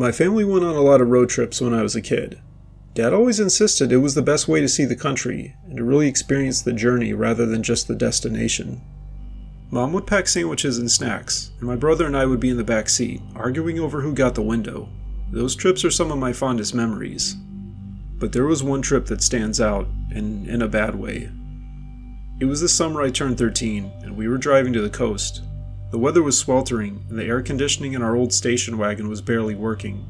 My family went on a lot of road trips when I was a kid. Dad always insisted it was the best way to see the country and to really experience the journey rather than just the destination. Mom would pack sandwiches and snacks, and my brother and I would be in the back seat, arguing over who got the window. Those trips are some of my fondest memories. But there was one trip that stands out, and in a bad way. It was the summer I turned 13, and we were driving to the coast. The weather was sweltering, and the air conditioning in our old station wagon was barely working.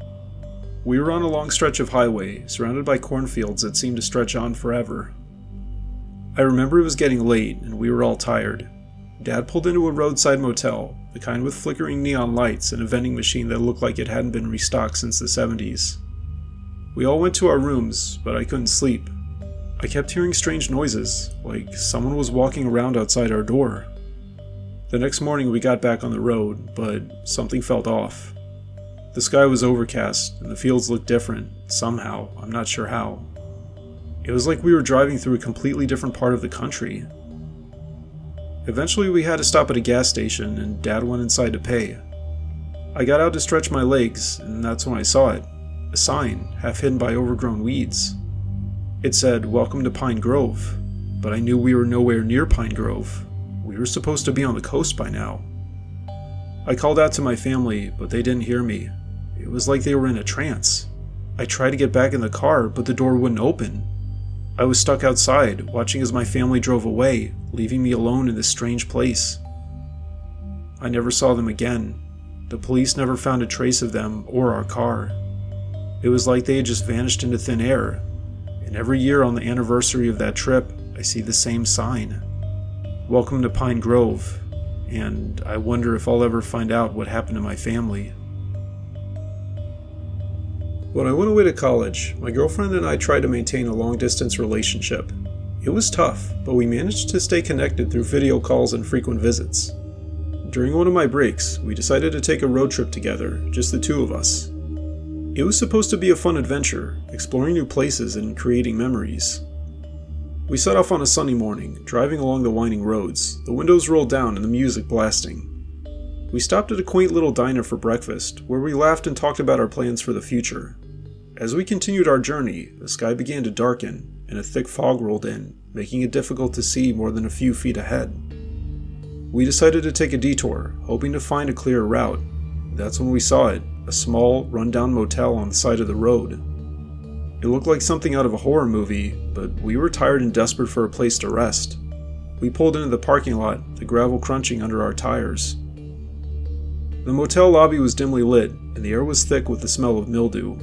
We were on a long stretch of highway, surrounded by cornfields that seemed to stretch on forever. I remember it was getting late, and we were all tired. Dad pulled into a roadside motel, the kind with flickering neon lights and a vending machine that looked like it hadn't been restocked since the 70s. We all went to our rooms, but I couldn't sleep. I kept hearing strange noises, like someone was walking around outside our door. The next morning we got back on the road, but something felt off. The sky was overcast, and the fields looked different, somehow, I'm not sure how. It was like we were driving through a completely different part of the country. Eventually we had to stop at a gas station, and Dad went inside to pay. I got out to stretch my legs, and that's when I saw it. A sign, half hidden by overgrown weeds. It said, "Welcome to Pine Grove," but I knew we were nowhere near Pine Grove. We were supposed to be on the coast by now. I called out to my family, but they didn't hear me. It was like they were in a trance. I tried to get back in the car, but the door wouldn't open. I was stuck outside, watching as my family drove away, leaving me alone in this strange place. I never saw them again. The police never found a trace of them or our car. It was like they had just vanished into thin air. And every year on the anniversary of that trip, I see the same sign. "Welcome to Pine Grove," and I wonder if I'll ever find out what happened to my family. When I went away to college, my girlfriend and I tried to maintain a long-distance relationship. It was tough, but we managed to stay connected through video calls and frequent visits. During one of my breaks, we decided to take a road trip together, just the two of us. It was supposed to be a fun adventure, exploring new places and creating memories. We set off on a sunny morning, driving along the winding roads, the windows rolled down and the music blasting. We stopped at a quaint little diner for breakfast, where we laughed and talked about our plans for the future. As we continued our journey, the sky began to darken, and a thick fog rolled in, making it difficult to see more than a few feet ahead. We decided to take a detour, hoping to find a clearer route. That's when we saw it, a small, run-down motel on the side of the road. It looked like something out of a horror movie, but we were tired and desperate for a place to rest. We pulled into the parking lot, the gravel crunching under our tires. The motel lobby was dimly lit, and the air was thick with the smell of mildew.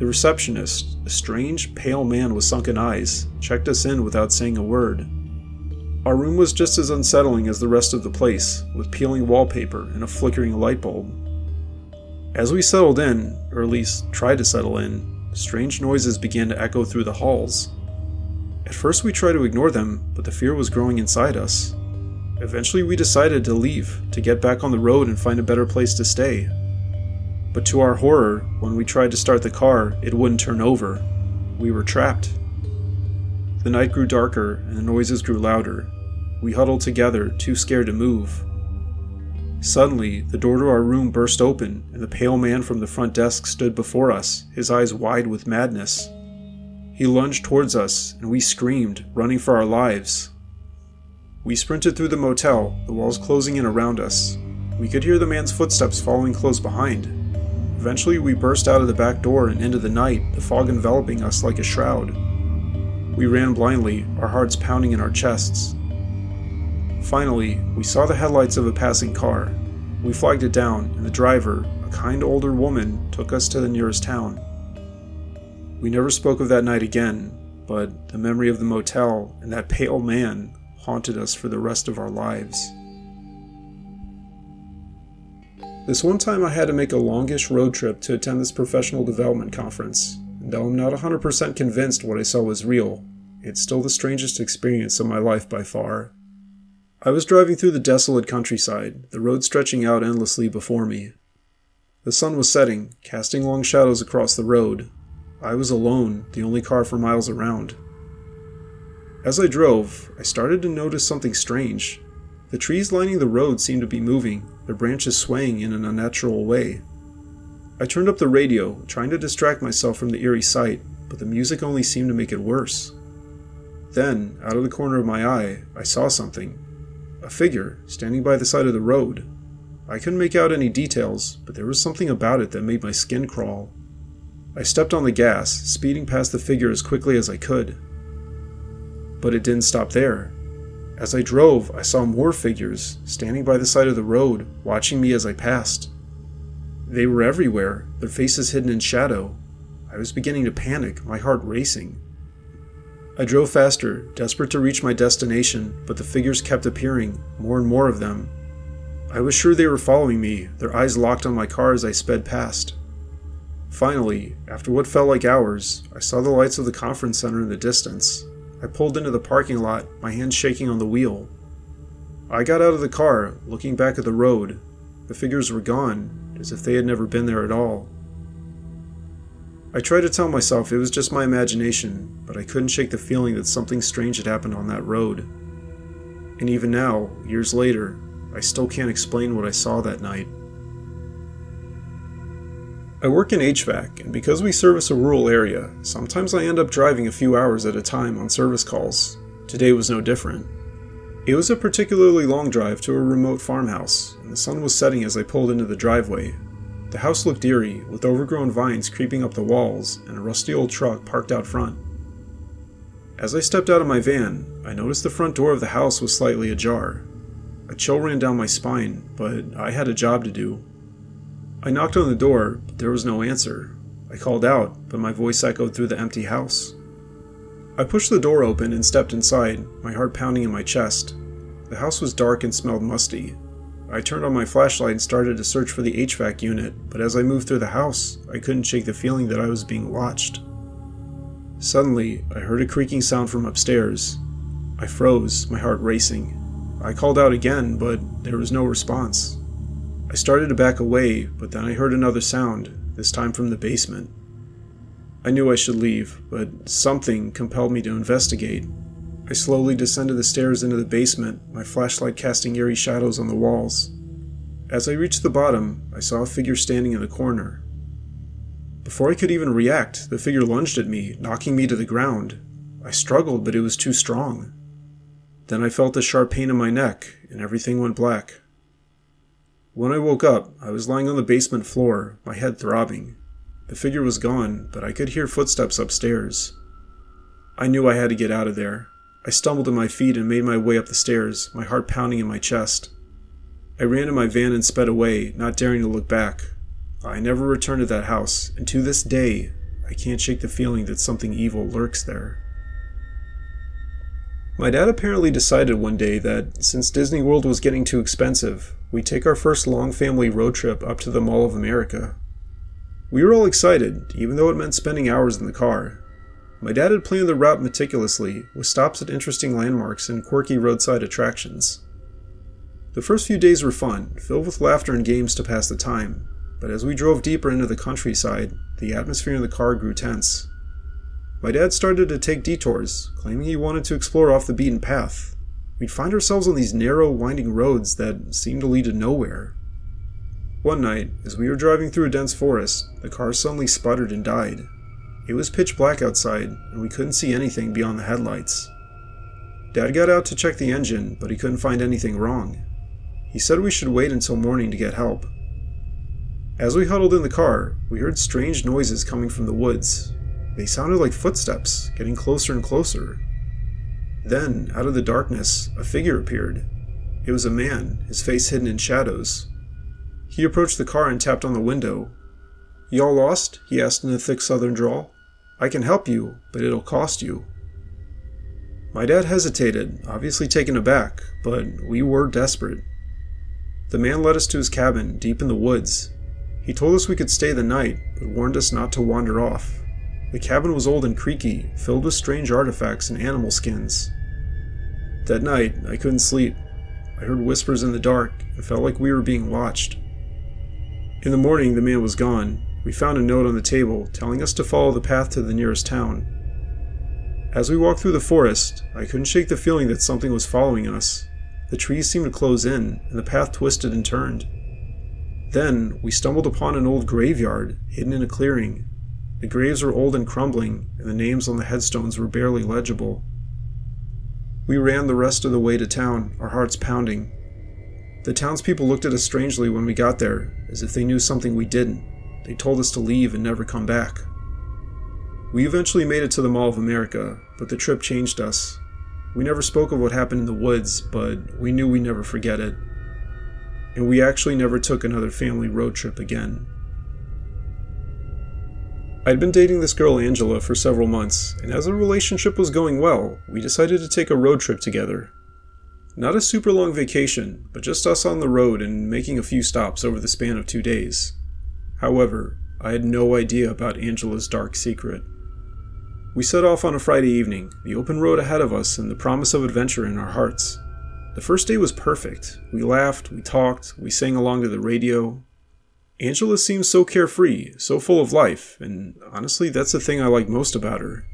The receptionist, a strange, pale man with sunken eyes, checked us in without saying a word. Our room was just as unsettling as the rest of the place, with peeling wallpaper and a flickering light bulb. As we settled in, or at least tried to settle in, strange noises began to echo through the halls. At first we tried to ignore them, but the fear was growing inside us. Eventually we decided to leave, to get back on the road and find a better place to stay. But to our horror, when we tried to start the car, it wouldn't turn over. We were trapped. The night grew darker and the noises grew louder. We huddled together, too scared to move. Suddenly, the door to our room burst open, and the pale man from the front desk stood before us, his eyes wide with madness. He lunged towards us, and we screamed, running for our lives. We sprinted through the motel, the walls closing in around us. We could hear the man's footsteps following close behind. Eventually, we burst out of the back door and into the night, the fog enveloping us like a shroud. We ran blindly, our hearts pounding in our chests. Finally, we saw the headlights of a passing car. We flagged it down, and the driver, a kind older woman, took us to the nearest town. We never spoke of that night again, but the memory of the motel and that pale man haunted us for the rest of our lives. This one time I had to make a longish road trip to attend this professional development conference, and though I'm not 100% convinced what I saw was real, it's still the strangest experience of my life by far. I was driving through the desolate countryside, the road stretching out endlessly before me. The sun was setting, casting long shadows across the road. I was alone, the only car for miles around. As I drove, I started to notice something strange. The trees lining the road seemed to be moving, their branches swaying in an unnatural way. I turned up the radio, trying to distract myself from the eerie sight, but the music only seemed to make it worse. Then, out of the corner of my eye, I saw something. A figure, standing by the side of the road. I couldn't make out any details, but there was something about it that made my skin crawl. I stepped on the gas, speeding past the figure as quickly as I could. But it didn't stop there. As I drove, I saw more figures, standing by the side of the road, watching me as I passed. They were everywhere, their faces hidden in shadow. I was beginning to panic, my heart racing. I drove faster, desperate to reach my destination, but the figures kept appearing, more and more of them. I was sure they were following me, their eyes locked on my car as I sped past. Finally, after what felt like hours, I saw the lights of the conference center in the distance. I pulled into the parking lot, my hands shaking on the wheel. I got out of the car, looking back at the road. The figures were gone, as if they had never been there at all. I tried to tell myself it was just my imagination, but I couldn't shake the feeling that something strange had happened on that road. And even now, years later, I still can't explain what I saw that night. I work in HVAC, and because we service a rural area, sometimes I end up driving a few hours at a time on service calls. Today was no different. It was a particularly long drive to a remote farmhouse, and the sun was setting as I pulled into the driveway. The house looked eerie, with overgrown vines creeping up the walls and a rusty old truck parked out front. As I stepped out of my van, I noticed the front door of the house was slightly ajar. A chill ran down my spine, but I had a job to do. I knocked on the door, but there was no answer. I called out, but my voice echoed through the empty house. I pushed the door open and stepped inside, my heart pounding in my chest. The house was dark and smelled musty. I turned on my flashlight and started to search for the HVAC unit, but as I moved through the house, I couldn't shake the feeling that I was being watched. Suddenly, I heard a creaking sound from upstairs. I froze, my heart racing. I called out again, but there was no response. I started to back away, but then I heard another sound, this time from the basement. I knew I should leave, but something compelled me to investigate. I slowly descended the stairs into the basement, my flashlight casting eerie shadows on the walls. As I reached the bottom, I saw a figure standing in the corner. Before I could even react, the figure lunged at me, knocking me to the ground. I struggled, but it was too strong. Then I felt a sharp pain in my neck, and everything went black. When I woke up, I was lying on the basement floor, my head throbbing. The figure was gone, but I could hear footsteps upstairs. I knew I had to get out of there. I stumbled to my feet and made my way up the stairs, my heart pounding in my chest. I ran to my van and sped away, not daring to look back. I never returned to that house, and to this day, I can't shake the feeling that something evil lurks there. My dad apparently decided one day that, since Disney World was getting too expensive, we'd take our first long family road trip up to the Mall of America. We were all excited, even though it meant spending hours in the car. My dad had planned the route meticulously, with stops at interesting landmarks and quirky roadside attractions. The first few days were fun, filled with laughter and games to pass the time, but as we drove deeper into the countryside, the atmosphere in the car grew tense. My dad started to take detours, claiming he wanted to explore off the beaten path. We'd find ourselves on these narrow, winding roads that seemed to lead to nowhere. One night, as we were driving through a dense forest, the car suddenly sputtered and died. It was pitch black outside, and we couldn't see anything beyond the headlights. Dad got out to check the engine, but he couldn't find anything wrong. He said we should wait until morning to get help. As we huddled in the car, we heard strange noises coming from the woods. They sounded like footsteps, getting closer and closer. Then, out of the darkness, a figure appeared. It was a man, his face hidden in shadows. He approached the car and tapped on the window. "Y'all lost?" he asked in a thick southern drawl. "I can help you, but it'll cost you." My dad hesitated, obviously taken aback, but we were desperate. The man led us to his cabin, deep in the woods. He told us we could stay the night, but warned us not to wander off. The cabin was old and creaky, filled with strange artifacts and animal skins. That night, I couldn't sleep. I heard whispers in the dark and felt like we were being watched. In the morning, the man was gone. We found a note on the table telling us to follow the path to the nearest town. As we walked through the forest, I couldn't shake the feeling that something was following us. The trees seemed to close in, and the path twisted and turned. Then, we stumbled upon an old graveyard, hidden in a clearing. The graves were old and crumbling, and the names on the headstones were barely legible. We ran the rest of the way to town, our hearts pounding. The townspeople looked at us strangely when we got there, as if they knew something we didn't. They told us to leave and never come back. We eventually made it to the Mall of America, but the trip changed us. We never spoke of what happened in the woods, but we knew we'd never forget it. And we actually never took another family road trip again. I'd been dating this girl Angela for several months, and as the relationship was going well, we decided to take a road trip together. Not a super long vacation, but just us on the road and making a few stops over the span of 2 days. However, I had no idea about Angela's dark secret. We set off on a Friday evening, the open road ahead of us and the promise of adventure in our hearts. The first day was perfect. We laughed, we talked, we sang along to the radio. Angela seemed so carefree, so full of life, and honestly, that's the thing I like most about her.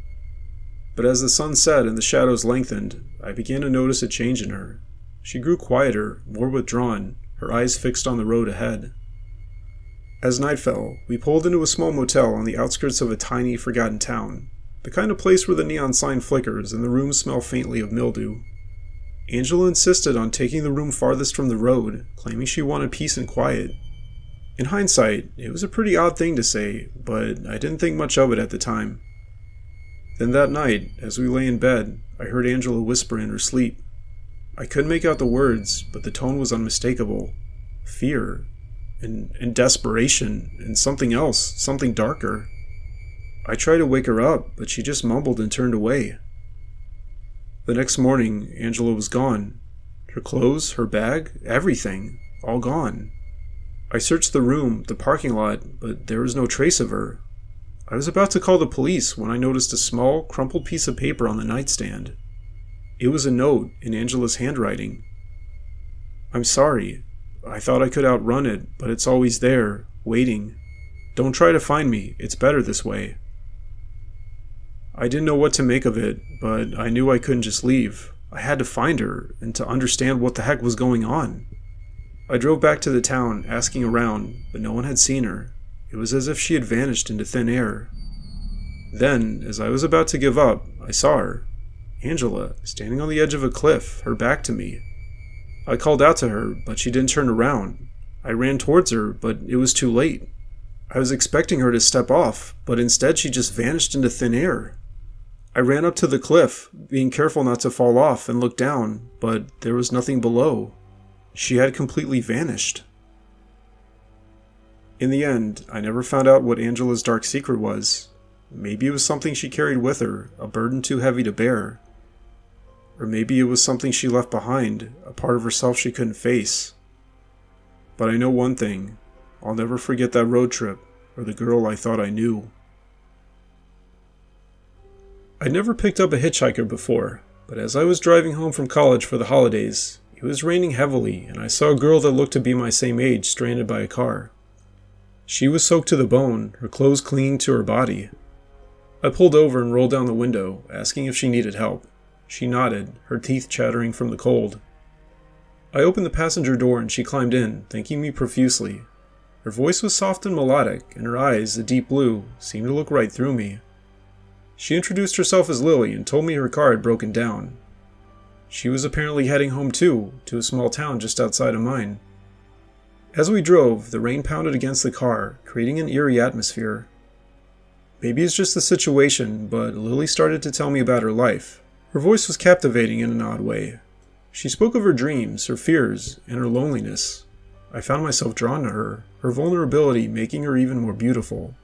But as the sun set and the shadows lengthened, I began to notice a change in her. She grew quieter, more withdrawn, her eyes fixed on the road ahead. As night fell, we pulled into a small motel on the outskirts of a tiny, forgotten town, the kind of place where the neon sign flickers and the rooms smell faintly of mildew. Angela insisted on taking the room farthest from the road, claiming she wanted peace and quiet. In hindsight, it was a pretty odd thing to say, but I didn't think much of it at the time. Then that night, as we lay in bed, I heard Angela whisper in her sleep. I couldn't make out the words, but the tone was unmistakable. Fear, and desperation, and something else, something darker. I tried to wake her up, but she just mumbled and turned away. The next morning, Angela was gone. Her clothes, her bag, everything, all gone. I searched the room, the parking lot, but there was no trace of her. I was about to call the police when I noticed a small, crumpled piece of paper on the nightstand. It was a note in Angela's handwriting. I'm sorry. I thought I could outrun it, but it's always there, waiting. Don't try to find me, it's better this way. I didn't know what to make of it, but I knew I couldn't just leave. I had to find her, and to understand what the heck was going on. I drove back to the town, asking around, but no one had seen her. It was as if she had vanished into thin air. Then, as I was about to give up, I saw her. Angela, standing on the edge of a cliff, her back to me. I called out to her, but she didn't turn around. I ran towards her, but it was too late. I was expecting her to step off, but instead she just vanished into thin air. I ran up to the cliff, being careful not to fall off, and looked down, but there was nothing below. She had completely vanished. In the end, I never found out what Angela's dark secret was. Maybe it was something she carried with her, a burden too heavy to bear. Or maybe it was something she left behind, a part of herself she couldn't face. But I know one thing, I'll never forget that road trip, or the girl I thought I knew. I'd never picked up a hitchhiker before, but as I was driving home from college for the holidays, it was raining heavily and I saw a girl that looked to be my same age stranded by a car. She was soaked to the bone, her clothes clinging to her body. I pulled over and rolled down the window, asking if she needed help. She nodded, her teeth chattering from the cold. I opened the passenger door and she climbed in, thanking me profusely. Her voice was soft and melodic, and her eyes, a deep blue, seemed to look right through me. She introduced herself as Lily and told me her car had broken down. She was apparently heading home too, to a small town just outside of mine. As we drove, the rain pounded against the car, creating an eerie atmosphere. Maybe it's just the situation, but Lily started to tell me about her life. Her voice was captivating in an odd way. She spoke of her dreams, her fears, and her loneliness. I found myself drawn to her, her vulnerability making her even more beautiful.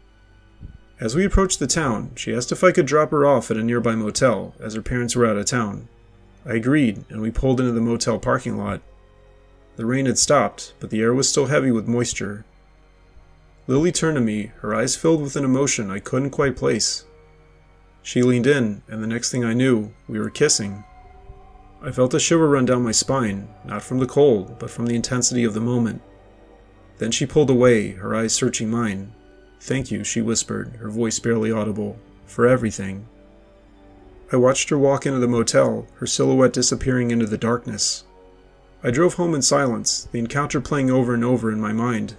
As we approached the town, she asked if I could drop her off at a nearby motel, as her parents were out of town. I agreed, and we pulled into the motel parking lot. The rain had stopped, but the air was still heavy with moisture. Lily turned to me, her eyes filled with an emotion I couldn't quite place. She leaned in, and the next thing I knew, we were kissing. I felt a shiver run down my spine, not from the cold, but from the intensity of the moment. Then she pulled away, her eyes searching mine. "Thank you," she whispered, her voice barely audible, "for everything." I watched her walk into the motel, her silhouette disappearing into the darkness. I drove home in silence, the encounter playing over and over in my mind.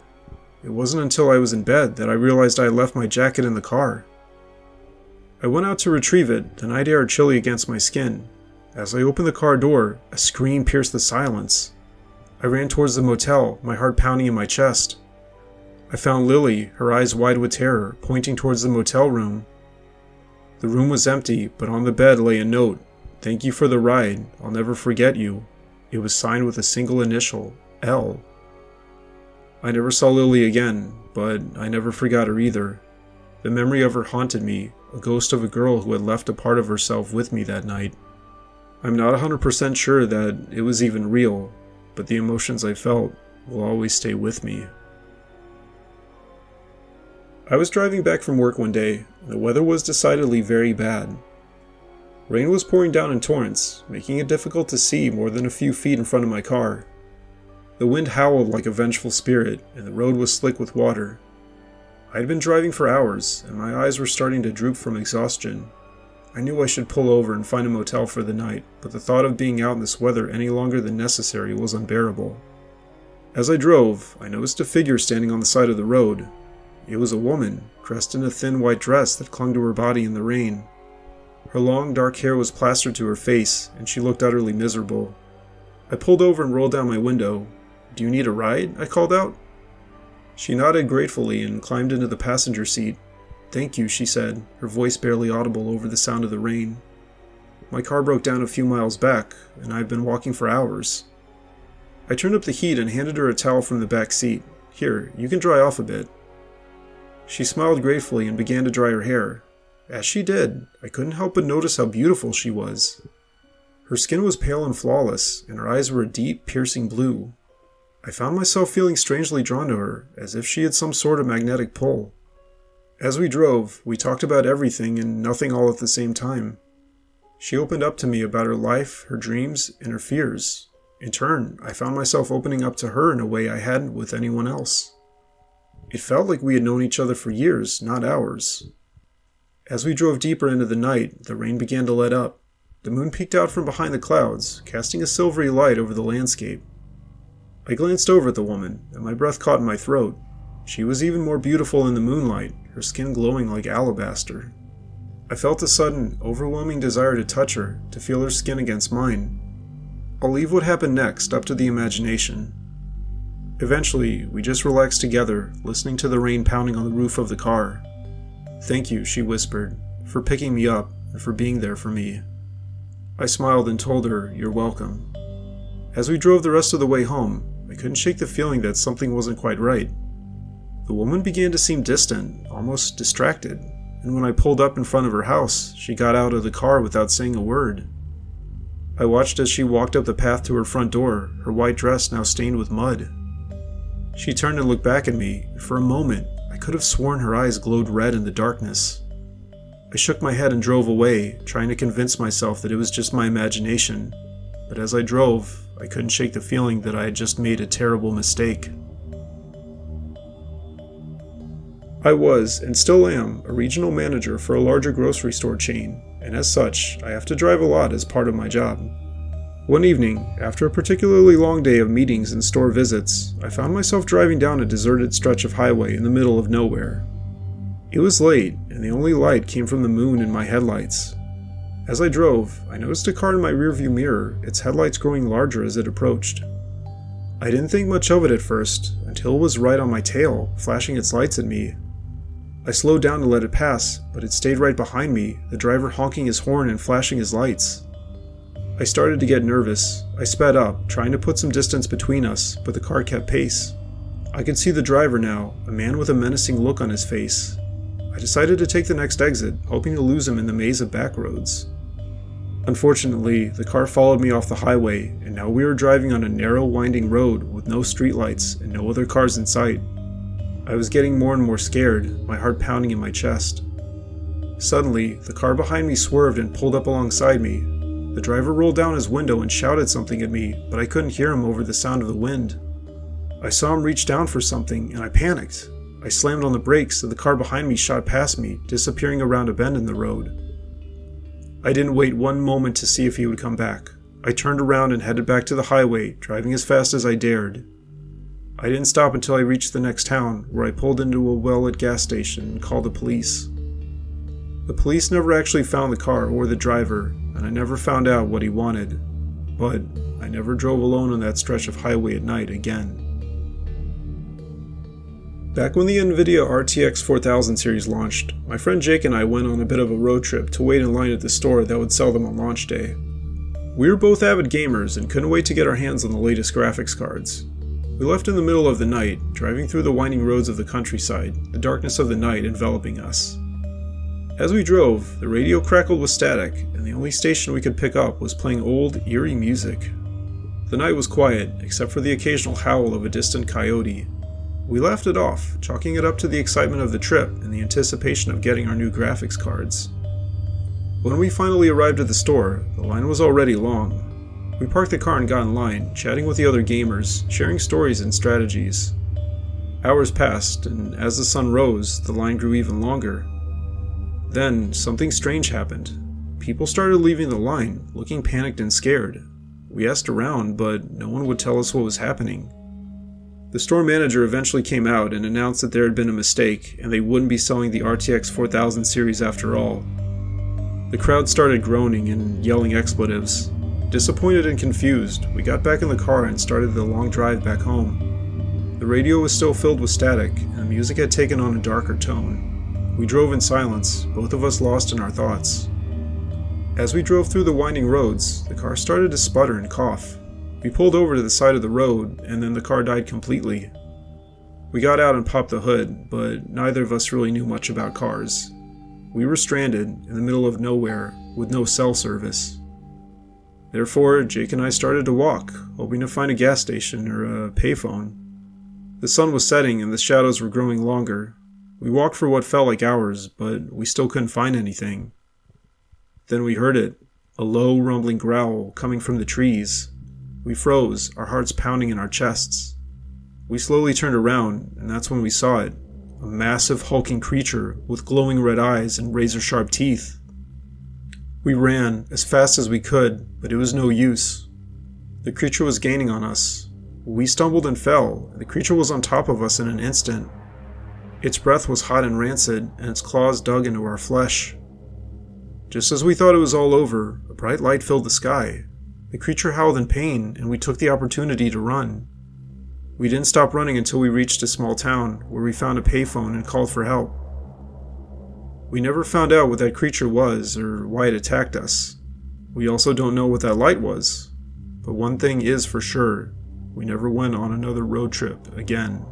It wasn't until I was in bed that I realized I had left my jacket in the car. I went out to retrieve it, the night air chilly against my skin. As I opened the car door, a scream pierced the silence. I ran towards the motel, my heart pounding in my chest. I found Lily, her eyes wide with terror, pointing towards the motel room. The room was empty, but on the bed lay a note. "Thank you for the ride. I'll never forget you." It was signed with a single initial, L. I never saw Lily again, but I never forgot her either. The memory of her haunted me, a ghost of a girl who had left a part of herself with me that night. I'm not 100% sure that it was even real, but the emotions I felt will always stay with me. I was driving back from work one day, and the weather was decidedly very bad. Rain was pouring down in torrents, making it difficult to see more than a few feet in front of my car. The wind howled like a vengeful spirit, and the road was slick with water. I had been driving for hours, and my eyes were starting to droop from exhaustion. I knew I should pull over and find a motel for the night, but the thought of being out in this weather any longer than necessary was unbearable. As I drove, I noticed a figure standing on the side of the road. It was a woman, dressed in a thin white dress that clung to her body in the rain. Her long, dark hair was plastered to her face, and she looked utterly miserable. I pulled over and rolled down my window. "Do you need a ride?" I called out. She nodded gratefully and climbed into the passenger seat. "Thank you," she said, her voice barely audible over the sound of the rain. "My car broke down a few miles back, and I've been walking for hours." I turned up the heat and handed her a towel from the back seat. "Here, you can dry off a bit." She smiled gratefully and began to dry her hair. As she did, I couldn't help but notice how beautiful she was. Her skin was pale and flawless, and her eyes were a deep, piercing blue. I found myself feeling strangely drawn to her, as if she had some sort of magnetic pull. As we drove, we talked about everything and nothing all at the same time. She opened up to me about her life, her dreams, and her fears. In turn, I found myself opening up to her in a way I hadn't with anyone else. It felt like we had known each other for years, not hours. As we drove deeper into the night, the rain began to let up. The moon peeked out from behind the clouds, casting a silvery light over the landscape. I glanced over at the woman, and my breath caught in my throat. She was even more beautiful in the moonlight, her skin glowing like alabaster. I felt a sudden, overwhelming desire to touch her, to feel her skin against mine. I'll leave what happened next up to the imagination. Eventually, we just relaxed together, listening to the rain pounding on the roof of the car. "Thank you," she whispered, "for picking me up and for being there for me." I smiled and told her, "You're welcome." As we drove the rest of the way home, I couldn't shake the feeling that something wasn't quite right. The woman began to seem distant, almost distracted, and when I pulled up in front of her house, she got out of the car without saying a word. I watched as she walked up the path to her front door, her white dress now stained with mud. She turned and looked back at me, and for a moment, I could have sworn her eyes glowed red in the darkness. I shook my head and drove away, trying to convince myself that it was just my imagination, but as I drove, I couldn't shake the feeling that I had just made a terrible mistake. I was, and still am, a regional manager for a larger grocery store chain, and as such, I have to drive a lot as part of my job. One evening, after a particularly long day of meetings and store visits, I found myself driving down a deserted stretch of highway in the middle of nowhere. It was late, and the only light came from the moon in my headlights. As I drove, I noticed a car in my rearview mirror, its headlights growing larger as it approached. I didn't think much of it at first, until it was right on my tail, flashing its lights at me. I slowed down to let it pass, but it stayed right behind me, the driver honking his horn and flashing his lights. I started to get nervous. I sped up, trying to put some distance between us, but the car kept pace. I could see the driver now, a man with a menacing look on his face. I decided to take the next exit, hoping to lose him in the maze of back roads. Unfortunately, the car followed me off the highway, and now we were driving on a narrow, winding road with no streetlights and no other cars in sight. I was getting more and more scared, my heart pounding in my chest. Suddenly, the car behind me swerved and pulled up alongside me. The driver rolled down his window and shouted something at me, but I couldn't hear him over the sound of the wind. I saw him reach down for something, and I panicked. I slammed on the brakes, and the car behind me shot past me, disappearing around a bend in the road. I didn't wait one moment to see if he would come back. I turned around and headed back to the highway, driving as fast as I dared. I didn't stop until I reached the next town, where I pulled into a well-lit gas station and called the police. The police never actually found the car or the driver, and I never found out what he wanted, but I never drove alone on that stretch of highway at night again. Back when the NVIDIA RTX 4000 series launched, my friend Jake and I went on a bit of a road trip to wait in line at the store that would sell them on launch day. We were both avid gamers and couldn't wait to get our hands on the latest graphics cards. We left in the middle of the night, driving through the winding roads of the countryside, the darkness of the night enveloping us. As we drove, the radio crackled with static, and the only station we could pick up was playing old, eerie music. The night was quiet, except for the occasional howl of a distant coyote. We laughed it off, chalking it up to the excitement of the trip and the anticipation of getting our new graphics cards. When we finally arrived at the store, the line was already long. We parked the car and got in line, chatting with the other gamers, sharing stories and strategies. Hours passed, and as the sun rose, the line grew even longer. Then, something strange happened. People started leaving the line, looking panicked and scared. We asked around, but no one would tell us what was happening. The store manager eventually came out and announced that there had been a mistake, and they wouldn't be selling the RTX 4000 series after all. The crowd started groaning and yelling expletives. Disappointed and confused, we got back in the car and started the long drive back home. The radio was still filled with static, and the music had taken on a darker tone. We drove in silence, both of us lost in our thoughts. As we drove through the winding roads, the car started to sputter and cough. We pulled over to the side of the road, and then the car died completely. We got out and popped the hood, but neither of us really knew much about cars. We were stranded in the middle of nowhere, with no cell service. Therefore, Jake and I started to walk, hoping to find a gas station or a payphone. The sun was setting and the shadows were growing longer. We walked for what felt like hours, but we still couldn't find anything. Then we heard it, a low, rumbling growl coming from the trees. We froze, our hearts pounding in our chests. We slowly turned around, and that's when we saw it, a massive hulking creature with glowing red eyes and razor-sharp teeth. We ran as fast as we could, but it was no use. The creature was gaining on us. We stumbled and fell, and the creature was on top of us in an instant. Its breath was hot and rancid, and its claws dug into our flesh. Just as we thought it was all over, a bright light filled the sky. The creature howled in pain, and we took the opportunity to run. We didn't stop running until we reached a small town, where we found a payphone and called for help. We never found out what that creature was or why it attacked us. We also don't know what that light was. But one thing is for sure, we never went on another road trip again.